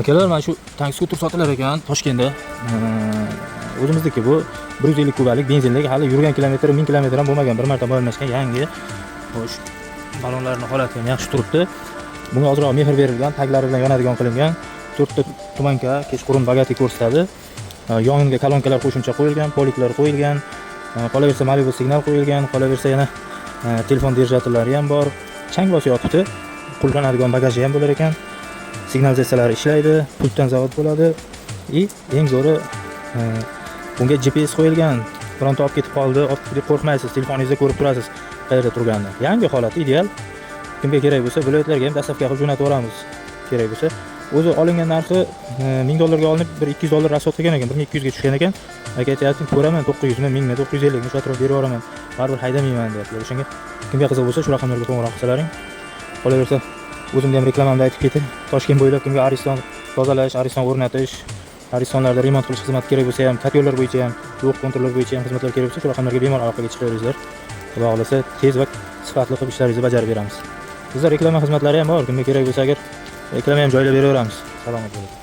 Akalar, mana shu tank skuter sotilar ekan Toshkentda. O'zimizniki bu 150 kubalik benzinlik, hali yurgan kilometri 1000 kilometr ham bo'lmagan, bir marta mo'lnashgan yangi. Xo'sh, balonlarning holati ham yaxshi turibdi. Bunga ozroq mehr berilgan, taglari bilan yonadigan qilingan. 4 ta tumanka kechqurun bagati ko'rsatadi. Yonga kolonkalar qo'shimcha qo'yilgan, poliklar qo'yilgan. Qolaversa Malibu signal qo'yilgan, qolaversa yana telefon держателlari ham bor. Chang bosib yotibdi. Qullanadigan bagaji ham bo'lar ekan. Signalizatsiyalari ishlaydi, pultdan zavod bo'ladi. Eng zo'ri bunga GPS qo'yilgan. Bironta olib ketib qoldi, deb qo'rqmaysiz. Telefoningizda ko'rib turasiz qayerda turganini. Yangi holati ideal. Kimga kerak bo'lsa, viloyatlarga ham dastavka qilib jo'natib yuboramiz. Kerak bo'lsa, o'zi olingan narxi $1000 ga olinib, $200 rasxod qilgan ekan, 1200 ga tushgan ekan. Aka aytayapti, ko'raman 900 mi, 1000 mi, 950 mi, shu atrof berib yuboraman. Baribir haydamayman deyapti. O'shanga kimga qiziq bo'lsa, shu raqamlarga qo'ng'iroq qilsalaring. Qolaversa, o'zimda ham reklamamda aytib ketdim. Toshkent bo'ylab kimga ariston tozalash, ariston o'rnatish, aristonlarda remont qilish xizmati kerak bo'lsa ham, katyorlar bo'yicha ham, yo'q kontrollar bo'yicha ham xizmatlar kerak bo'lsa, shu raqamlarga bemalol aloqaga chiqaveringizlar. Xudo xolasa, tez va sifatli qilib ishlaringizni bajarib beramiz. Bizda reklama xizmatlari ham bor. Kimga kerak bo'lsa agar reklama ham joylab beraveramiz. Salomat bo'ling.